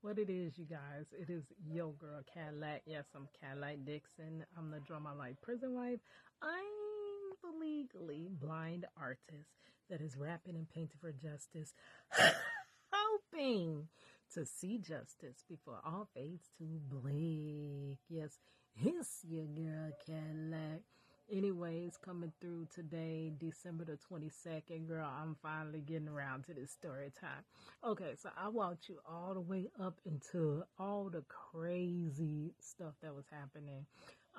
What it is, you guys, it is yo girl Cadillac. Yes, I'm Cadillac Dixon. I'm the Drama Life Prison Wife. I'm the legally blind artist that is rapping and painting for justice, hoping to see justice before all fades to black. Yes, it's your girl Cadillac. Anyways, coming through today, December the 22nd, girl, I'm finally getting around to this story time. Okay, so I walked you all the way up into all the crazy stuff that was happening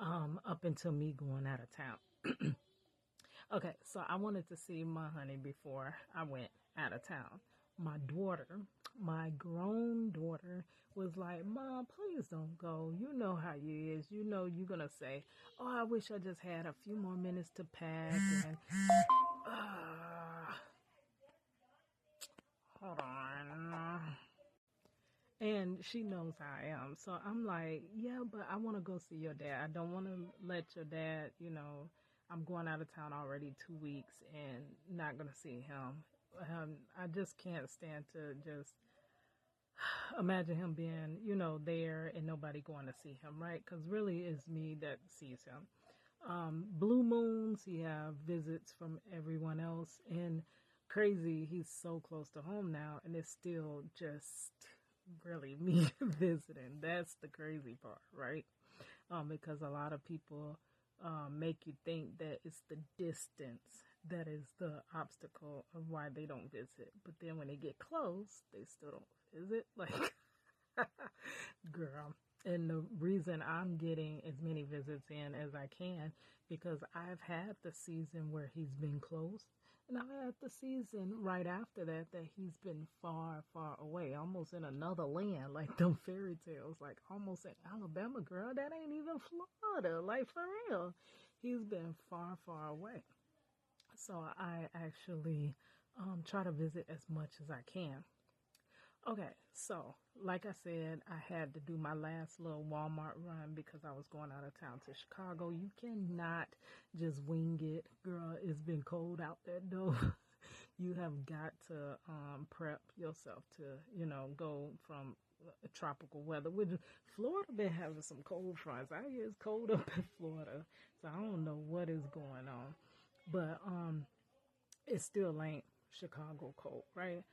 up until me going out of town. Okay, so I wanted to see my honey before I went out of town. My daughter, my grown daughter, was like, Mom, please don't go. You know how you is. You know you're going to say, oh, I wish I just had a few more minutes to pack. And hold on. And she knows how I am. So I'm like, yeah, but I want to go see your dad. I don't want to let your dad, I'm going out of town already 2 weeks and not going to see him. I just can't stand to just imagine him being, there and nobody going to see him, right? Because really it's me that sees him. Blue moons, he have visits from everyone else. And crazy, he's so close to home now and it's still just really me visiting. That's the crazy part, right? Because a lot of people make you think that it's the distance that is the obstacle of why they don't visit. But then when they get close, they still don't visit. Like, girl. And the reason I'm getting as many visits in as I can, because I've had the season where he's been close, and I've had the season right after that that he's been far, far away, almost in another land, like them fairy tales, like almost in Alabama, girl. That ain't even Florida, like for real. He's been far, far away. So I actually try to visit as much as I can. Okay, so like I said, I had to do my last little Walmart run because I was going out of town to Chicago. You cannot just wing it, girl. It's been cold out there, though. You have got to prep yourself to, go from tropical weather. Which Florida been having some cold fronts. I hear it's cold up in Florida, so I don't know what is going on, but it still ain't Chicago cold, right?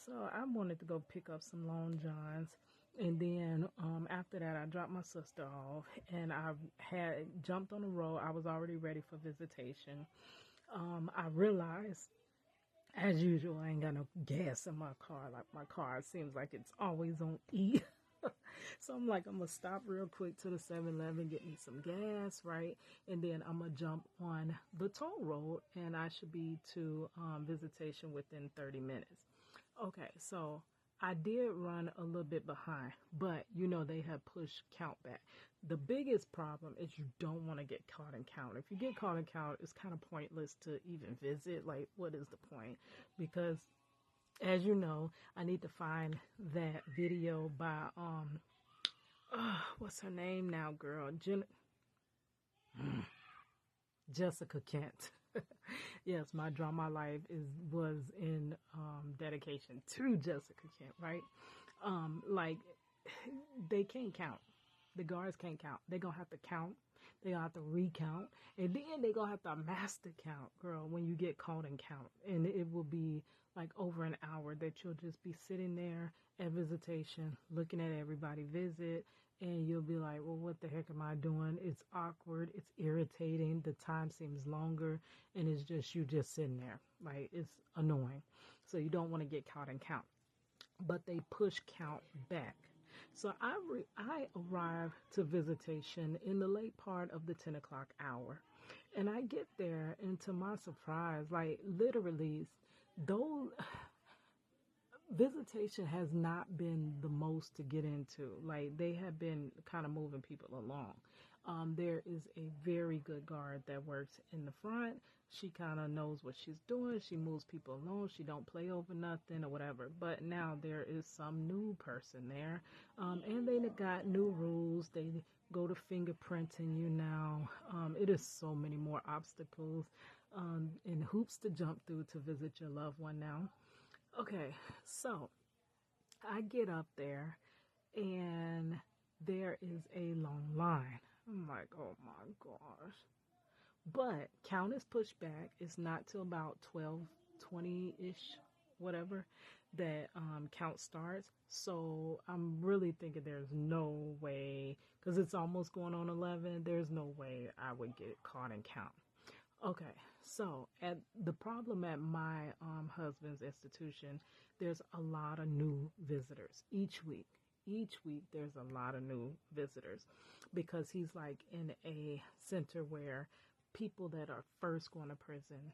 So I wanted to go pick up some Long Johns. And then after that, I dropped my sister off and I had jumped on the road. I was already ready for visitation. I realized, as usual, I ain't got no gas in my car. Like my car seems like it's always on E. So I'm like, I'm going to stop real quick to the 7-Eleven, get me some gas, right? And then I'm going to jump on the toll road and I should be to visitation within 30 minutes. Okay, so I did run a little bit behind, but they had pushed count back. The biggest problem is you don't want to get caught in count. If you get caught in count, it's kind of pointless to even visit. Like, what is the point? Because as you know, I need to find that video by what's her name now, girl? Jessica Kent. Yes, my drama life was in dedication to Jessica Kent, right? Like they can't count. The guards can't count. They're gonna have to count. They gonna have to recount, and then they gonna have to master count, girl. When you get caught and count, and it will be like over an hour that you'll just be sitting there at visitation, looking at everybody visit, and you'll be like, well, what the heck am I doing? It's awkward. It's irritating. The time seems longer, and it's just you just sitting there, like it's annoying. So you don't want to get caught and count, but they push count back. So I arrive to visitation in the late part of the 10 o'clock hour. And I get there, and to my surprise, like literally, though visitation has not been the most to get into. Like they have been kind of moving people along. There is a very good guard that works in the front. She kind of knows what she's doing. She moves people along. She don't play over nothing or whatever. But now there is some new person there, and they got new rules. They go to fingerprinting you now. It is so many more obstacles and hoops to jump through to visit your loved one now. Okay, so I get up there and there is a long line. I'm like, oh my gosh. But count is pushed back. It's not till about 12:20-ish, whatever, that count starts. So I'm really thinking there's no way, because it's almost going on 11, there's no way I would get caught in count. Okay, so at the problem at my husband's institution, there's a lot of new visitors each week. Each week, there's a lot of new visitors because he's like in a center where people that are first going to prison,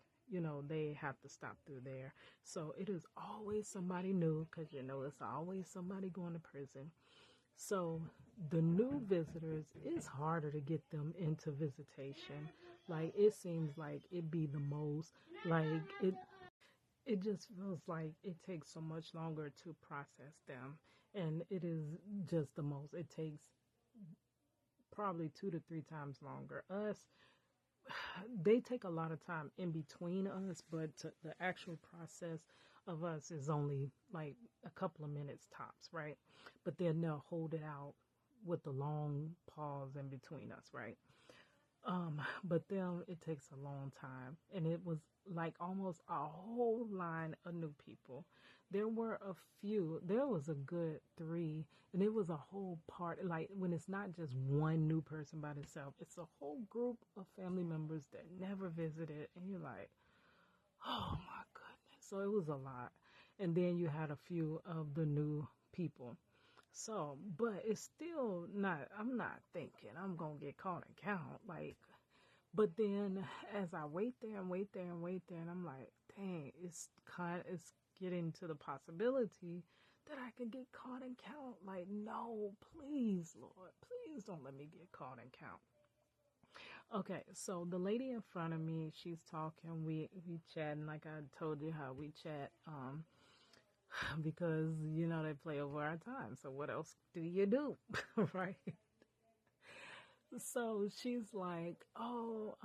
they have to stop through there. So it is always somebody new because, it's always somebody going to prison. So the new visitors, it's harder to get them into visitation. Like it seems like it be the most, like it just feels like it takes so much longer to process them, and it is just the most. It takes probably 2 to 3 times longer. Us, they take a lot of time in between us, but the actual process of us is only like a couple of minutes tops, right? But then they'll hold it out with the long pause in between us, right? But then it takes a long time, and it was like almost a whole line of new people. There were a few, there was a good three, and it was a whole part, like when it's not just one new person by themselves, it's a whole group of family members that never visited, and you're like, oh my goodness. So it was a lot. And then you had a few of the new people. So, but it's still not, I'm not thinking I'm going to get caught and count. Like, but then as I wait there and wait there and wait there, and I'm like, dang, it's getting to the possibility that I could get caught and count. Like, no, please, Lord, please don't let me get caught and count. Okay, so the lady in front of me, she's talking, we chatting, like I told you how we chat, because, they play over our time. So what else do you do? Right? So she's like, oh,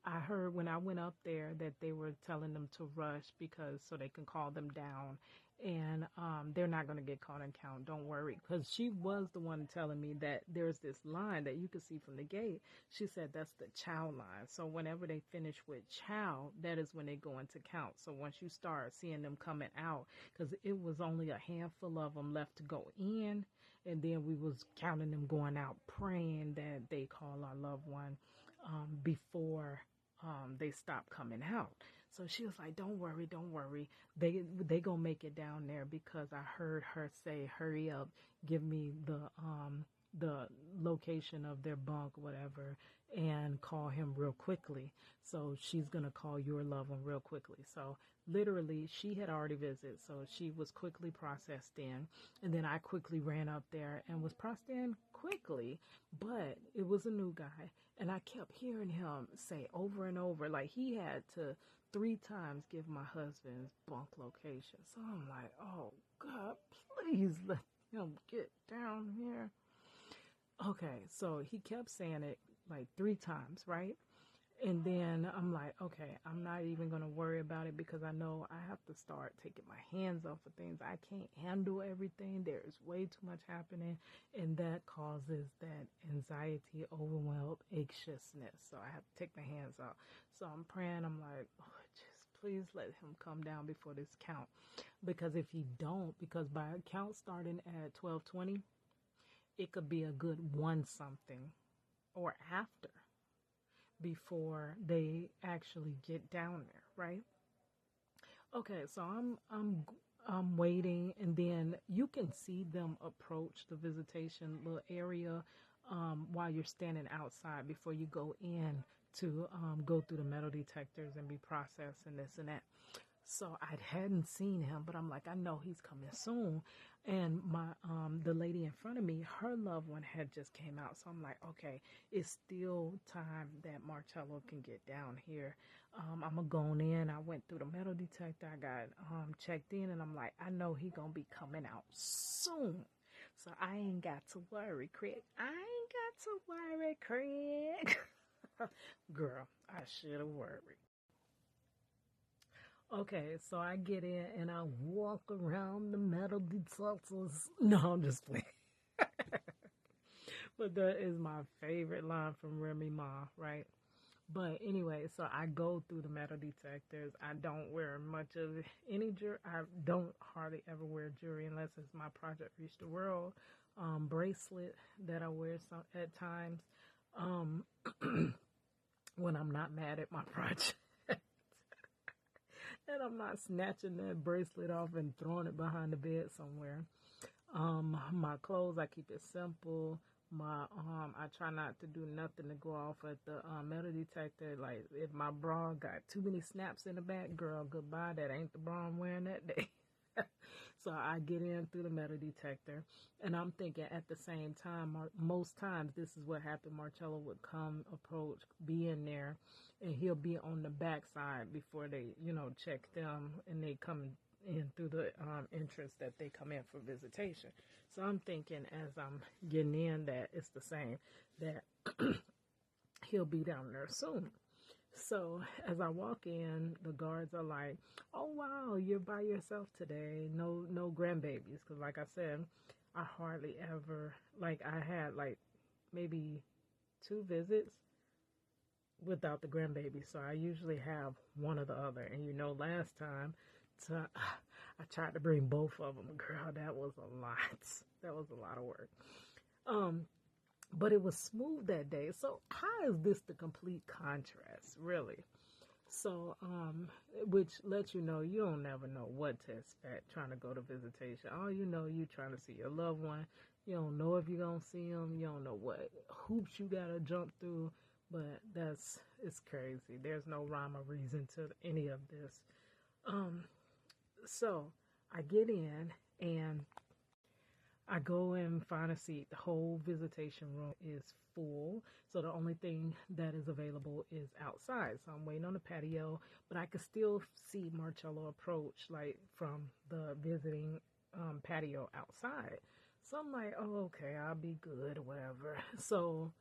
I heard when I went up there that they were telling them to rush because so they can call them down, and they're not going to get caught and count. Don't worry. Because she was the one telling me that there's this line that you can see from the gate. She said that's the chow line. So whenever they finish with chow, that is when they go into count. So once you start seeing them coming out, because it was only a handful of them left to go in, and then we was counting them going out, praying that they call our loved one before they stop coming out. So she was like, don't worry, don't worry. They gonna make it down there, because I heard her say, hurry up, give me the location of their bunk, whatever, and call him real quickly. So she's gonna call your loved one real quickly. So literally, she had already visited, so she was quickly processed in, and then I quickly ran up there and was processed in quickly, but it was a new guy, and I kept hearing him say over and over, like he had to 3 times give my husband's bunk location. So I'm like, oh God, please let him get down here. Okay, so he kept saying it like 3 times, right? And then I'm like, okay, I'm not even going to worry about it, because I know I have to start taking my hands off of things. I can't handle everything. There is way too much happening, and that causes that anxiety, overwhelmed, anxiousness. So I have to take my hands off. So I'm praying. I'm like, oh, just please let him come down before this count. Because if he don't, because by count starting at 12:20, it could be a good 1 something or after, before they actually get down there, right? Okay, so I'm waiting, and then you can see them approach the visitation little area while you're standing outside before you go in to go through the metal detectors and be processed and this and that. So I hadn't seen him, but I'm like, I know he's coming soon. And my the lady in front of me, her loved one had just came out. So I'm like, okay, it's still time that Marcello can get down here. I'm gonna go in. I went through the metal detector. I got checked in, and I'm like, I know he gonna be coming out soon. So I ain't got to worry, Craig. I ain't got to worry, Craig. Girl, I should have worried. Okay, so I get in and I walk around the metal detectors. No, I'm just playing. But that is my favorite line from Remy Ma, right? But anyway, so I go through the metal detectors. I don't wear much of any jewelry. I don't hardly ever wear jewelry unless it's my Project Reach the World bracelet that I wear some at times um, when I'm not mad at my project. And I'm not snatching that bracelet off and throwing it behind the bed somewhere. My clothes, I keep it simple. I try not to do nothing to go off at the metal detector. Like if my bra got too many snaps in the back, girl, goodbye. That ain't the bra I'm wearing that day. So I get in through the metal detector, and I'm thinking at the same time, most times this is what happened. Marcello would come, approach, be in there, and he'll be on the back side before they, check them, and they come in through the entrance that they come in for visitation. So I'm thinking as I'm getting in that it's the same, that he'll be down there soon. So as I walk in, the guards are like, "Oh wow, you're by yourself today. No grandbabies." Because like I said, I hardly ever I had maybe 2 visits without the grandbaby. So I usually have one or the other. And last time, I tried to bring both of them. Girl, that was a lot. That was a lot of work. But it was smooth that day. So how is this the complete contrast, really? So, which lets you know you don't never know what to expect trying to go to visitation. All you know, you trying to see your loved one. You don't know if you're going to see them. You don't know what hoops you got to jump through. But it's crazy. There's no rhyme or reason to any of this. So I get in and I go and find a seat. The whole visitation room is full. So the only thing that is available is outside. So I'm waiting on the patio, but I can still see Marcello approach from the visiting patio outside. So I'm like, oh, okay, I'll be good or whatever. So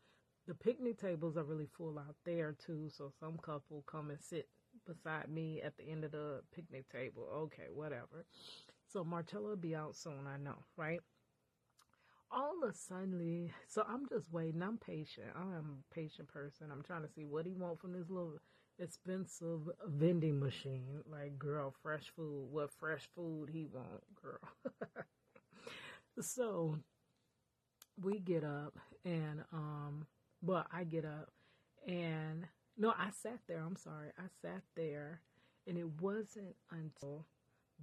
the picnic tables are really full out there too. So some couple come and sit beside me at the end of the picnic table. Okay, whatever. So Marcello will be out soon, I know, right? All of a sudden, so I'm just waiting. I'm patient. I am a patient person. I'm trying to see what he want from this little expensive vending machine. Like, girl, fresh food. What fresh food he want, girl? So we get up and, well, I get up and, no, I sat there. I'm sorry. I sat there and it wasn't until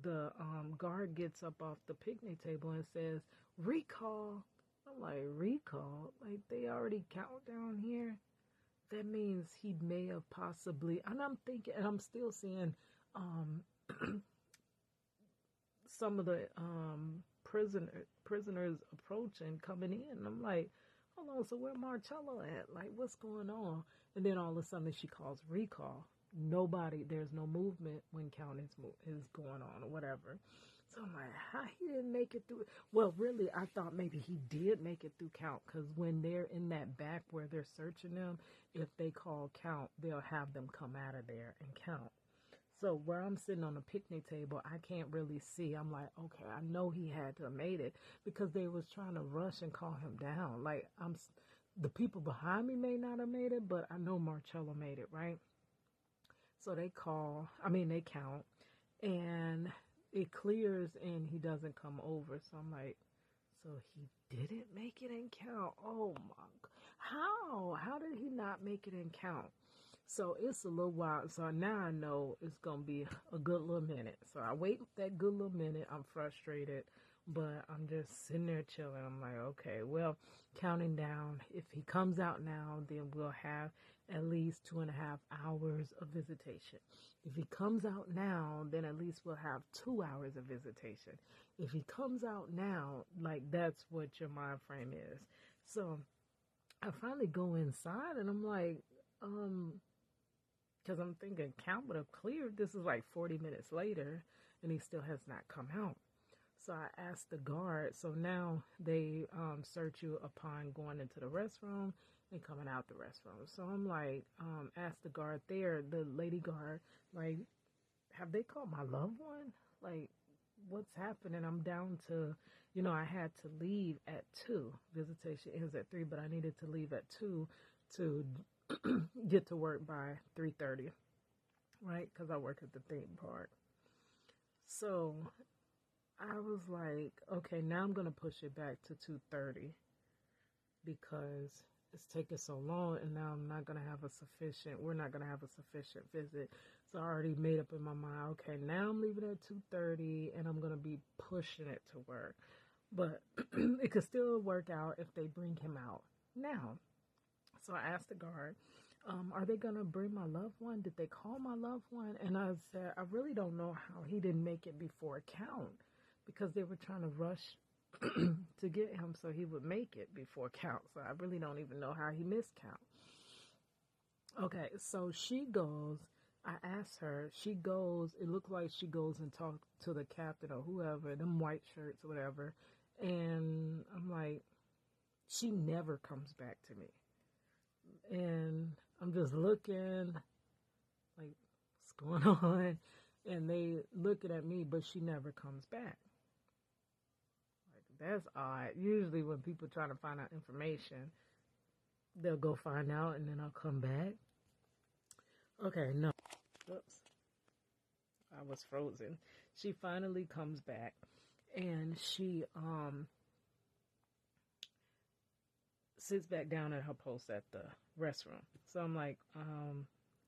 the guard gets up off the picnic table and says, "Recall." I'm like, recall? Like, they already count down here? That means he may have possibly, and I'm thinking, and I'm still seeing some of the prisoners approaching, coming in. And I'm like, hold on, so where Marcello at? Like, what's going on? And then all of a sudden she calls recall. Nobody, there's no movement when count is going on or whatever. So I'm like, how he didn't make it through? Well, really, I thought maybe he did make it through count, because when they're in that back where they're searching them, if they call count, they'll have them come out of there and count. So where I'm sitting on the picnic table, I can't really see. I'm like, okay, I know he had to have made it, because they was trying to rush and calm him down. Like, the people behind me may not have made it, but I know Marcello made it, right? So they count, and it clears and he doesn't come over. So I'm like, so he didn't make it in count. Oh my, how did he not make it in count? So it's a little while. So now I know it's going to be a good little minute. So I wait that good little minute. I'm frustrated, but I'm just sitting there chilling. I'm like, okay, well, counting down. If he comes out now, then we'll have at least 2.5 hours of visitation. If he comes out now, then at least we'll have 2 hours of visitation. If he comes out now, that's what your mind frame is. So I finally go inside and I'm like, because I'm thinking count would have cleared. This is like 40 minutes later and he still has not come out. So I asked the guard. So now they search you upon going into the restroom and coming out the restroom. So I'm like, ask the guard there, the lady guard, like, have they called my loved one? Like, what's happening? I'm down to, I had to leave at 2. Visitation ends at 3, but I needed to leave at 2 to get to work by 3:30, right? Because I work at the theme park. So I was like, okay, now I'm going to push it back to 2:30 because it's taking so long, and now we're not going to have a sufficient visit. So I already made up in my mind, okay, now I'm leaving at 2:30 and I'm going to be pushing it to work. But it could still work out if they bring him out now. So I asked the guard, are they going to bring my loved one? Did they call my loved one? And I said, I really don't know how he didn't make it before count, because they were trying to rush to get him so he would make it before count. So I really don't even know how he missed count. Okay, so she goes, I asked her, she goes, it looked like she goes and talks to the captain or whoever, them white shirts or whatever. And I'm like, she never comes back to me. And I'm just looking, like, what's going on? And they looking at me, but she never comes back. Like, that's odd. Usually when people try to find out information, they'll go find out and then I'll come back. Okay, no. Oops. I was frozen. She finally comes back and she sits back down at her post at the restroom. So I'm like,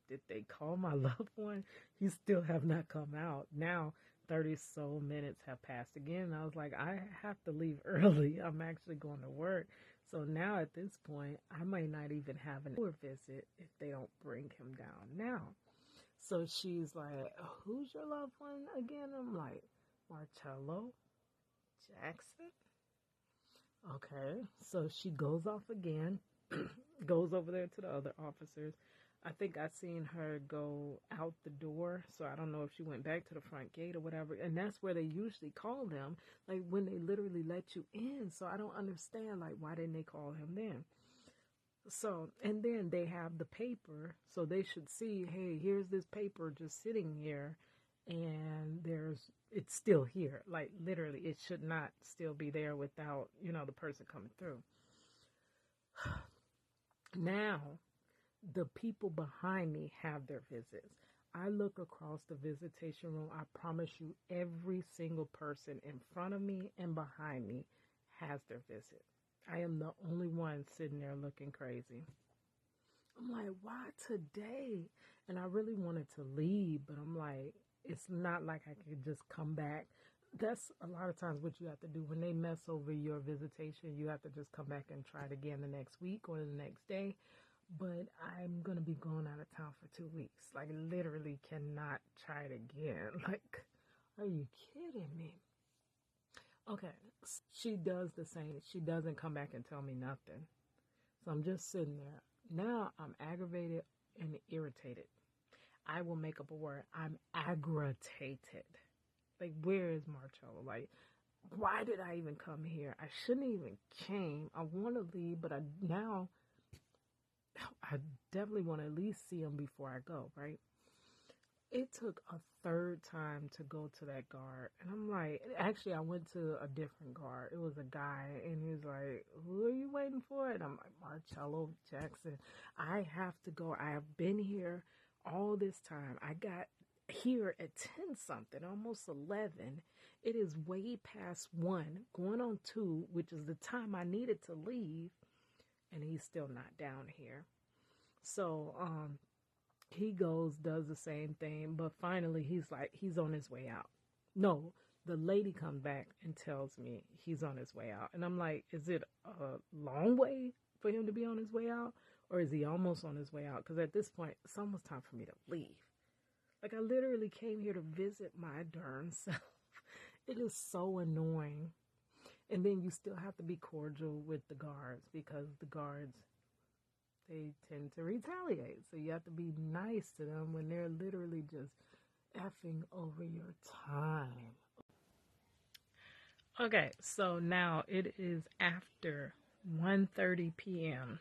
did they call my loved one? He still have not come out. Now 30 so minutes have passed again. And I was like, I have to leave early. I'm actually going to work. So now at this point, I might not even have an hour visit if they don't bring him down now. So she's like, who's your loved one again? I'm like, Marcello Jackson. Okay, so she goes off again, goes over there to the other officers. I think I seen her go out the door, so I don't know if she went back to the front gate or whatever. And that's where they usually call them, like when they literally let you in. So I don't understand, like, why didn't they call him then? So, and then they have the paper, so they should see, hey, here's this paper just sitting here, and it's still here. Like, literally, it should not still be there without, the person coming through. Now, the people behind me have their visits. I look across the visitation room. I promise you, every single person in front of me and behind me has their visit. I am the only one sitting there looking crazy. I'm like, why today? And I really wanted to leave, but I'm like, it's not like I could just come back. That's a lot of times what you have to do. When they mess over your visitation, you have to just come back and try it again the next week or the next day. But I'm going to be going out of town for 2 weeks. Like, literally cannot try it again. Like, are you kidding me? Okay, she does the same. She doesn't come back and tell me nothing. So I'm just sitting there. Now I'm aggravated and irritated. I will make up a word. I'm aggravated. Like, where is Marcello? Like, why did I even come here? I shouldn't even came. I want to leave, but I definitely want to at least see him before I go, right? It took a third time to go to that guard. And I'm like, actually, I went to a different guard. It was a guy, and he was like, who are you waiting for? And I'm like, Marcello Jackson. I have to go. I have been here all this time. I got here at 10-something, almost 11. It is way past 1, going on 2, which is the time I needed to leave, and he's still not down here. So, he goes, does the same thing, but finally he's on his way out. No, the lady comes back and tells me he's on his way out. And I'm like, is it a long way for him to be on his way out? Or is he almost on his way out? Because at this point, it's almost time for me to leave. Like, I literally came here to visit my darn self. It is so annoying. And then you still have to be cordial with the guards, because the guards, they tend to retaliate. So you have to be nice to them when they're literally just effing over your time. Okay, so now it is after 1:30 p.m.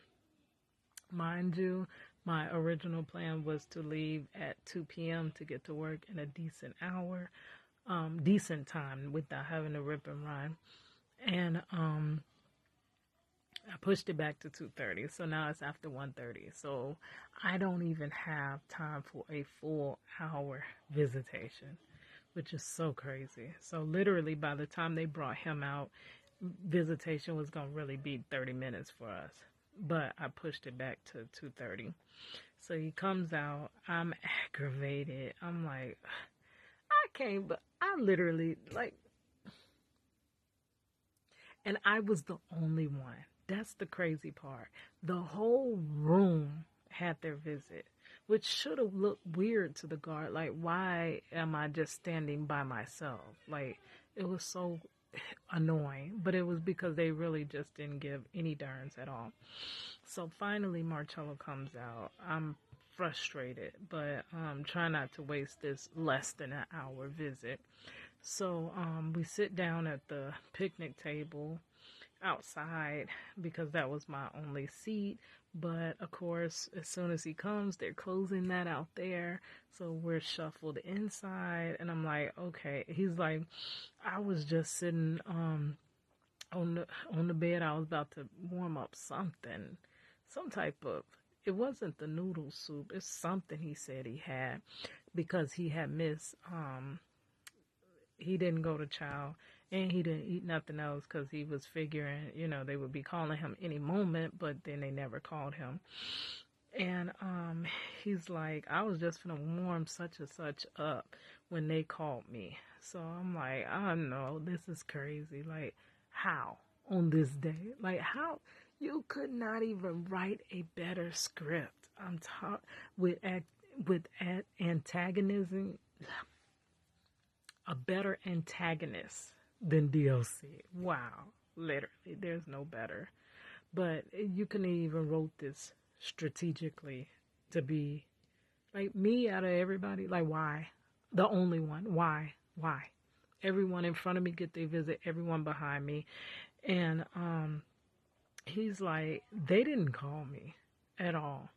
Mind you, my original plan was to leave at 2 p.m. to get to work in a decent hour, decent time without having to rip and run. And I pushed it back to 2:30, so now it's after 1:30. So I don't even have time for a full hour visitation, which is so crazy. So literally by the time they brought him out, visitation was going to really be 30 minutes for us. But I pushed it back to 2:30. So he comes out, I'm aggravated. I'm like, I can't, but I literally like, and I was the only one. That's the crazy part. The whole room had their visit, which should have looked weird to the guard. Like, why am I just standing by myself? Like, it was so annoying, but it was because they really just didn't give any darns at all. So finally, Marcello comes out. I'm frustrated, but try not to waste this less than an hour visit. So we sit down at the picnic table outside because that was my only seat. But of course, as soon as he comes, they're closing that out there. So we're shuffled inside, and I'm like, okay. He's like, I was just sitting on the bed. I was about to warm up something, some type of. It wasn't the noodle soup. It's something he said he had because he had missed. He didn't go to chow and he didn't eat nothing else because he was figuring, they would be calling him any moment, but then they never called him. And he's like, I was just gonna warm such and such up when they called me. So I'm like, I don't know, this is crazy. Like, how on this day? Like, how you could not even write a better script? I'm talking with antagonism, a better antagonist than DLC. Wow, literally, there's no better. But you couldn't even wrote this strategically to be like me out of everybody. Like, why? The only one. Why? Why? Everyone in front of me get their visit. Everyone behind me, and he's like, they didn't call me at all.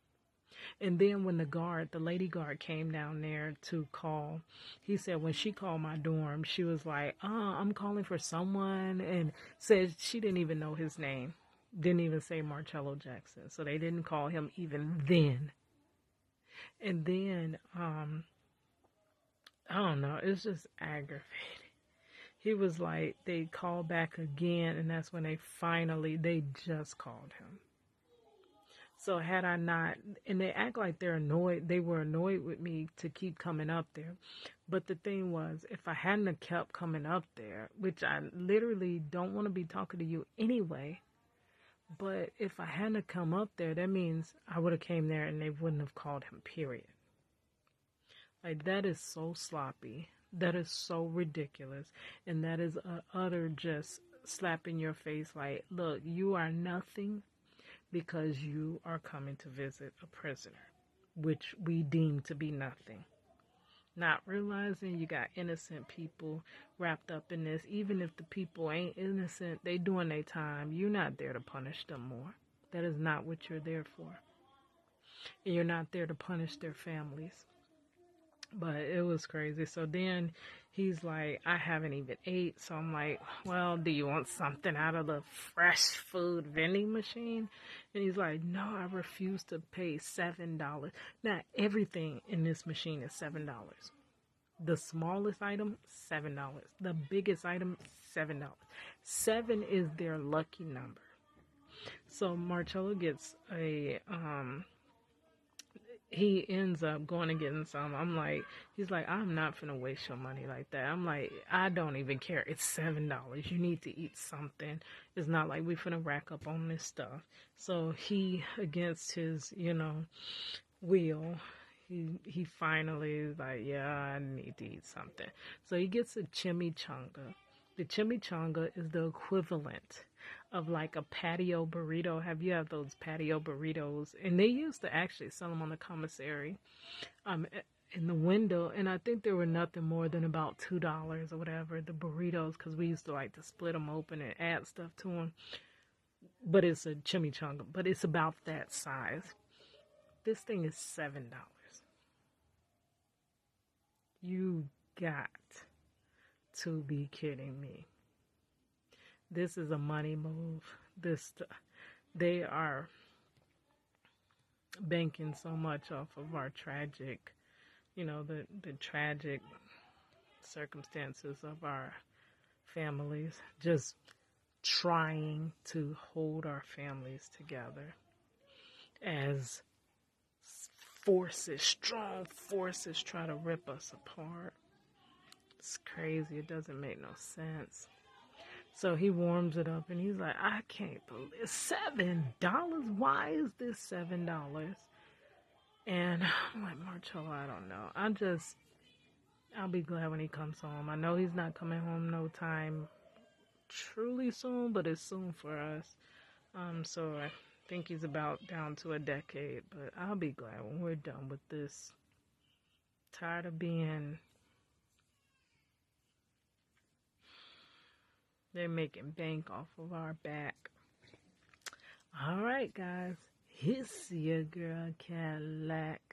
And then when the lady guard came down there to call, he said when she called my dorm, she was like, I'm calling for someone, and said she didn't even know his name. Didn't even say Marcello Jackson. So they didn't call him even then. And then, I don't know, it's just aggravating. He was like, they called back again, and that's when they just called him. So had I not, and they act like they were annoyed with me to keep coming up there. But the thing was, if I hadn't have kept coming up there, which I literally don't want to be talking to you anyway, but if I hadn't have come up there, that means I would have came there and they wouldn't have called him, period. Like, that is so sloppy. That is so ridiculous. And that is a utter just slap in your face like, look, you are nothing because you are coming to visit a prisoner, which we deem to be nothing. Not realizing you got innocent people wrapped up in this. Even if the people ain't innocent, they doing their time. You're not there to punish them more. That is not what you're there for. And you're not there to punish their families. But it was crazy. So then he's like, I haven't even ate. So I'm like, well, do you want something out of the fresh food vending machine? And he's like, no, I refuse to pay $7. Now, everything in this machine is $7. The smallest item, $7. The biggest item, $7. 7 is their lucky number. So Marcello gets he ends up going and getting some. He's like, I'm not finna waste your money like that. I'm like, I don't even care. It's $7. You need to eat something. It's not like we finna rack up on this stuff. So he, against his, will, he finally is like, yeah, I need to eat something. So he gets a chimichanga. The chimichanga is the equivalent of like a patio burrito. Have you had those patio burritos? And they used to actually sell them on the commissary in the window. And I think they were nothing more than about $2 or whatever, the burritos, because we used to like to split them open and add stuff to them. But it's a chimichanga, but it's about that size. This thing is $7. You got to be kidding me. This is a money move. They are banking so much off of our tragic, the tragic circumstances of our families, just trying to hold our families together as strong forces try to rip us apart. It's crazy. It doesn't make no sense. So he warms it up and he's like, I can't believe $7. Why is this $7? And I'm like, Marcello, I don't know. I'll be glad when he comes home. I know he's not coming home no time truly soon, but it's soon for us. So I think he's about down to a decade, but I'll be glad when we're done with this. Tired of being, they're making bank off of our back. All right, guys, it's your girl Cadillac.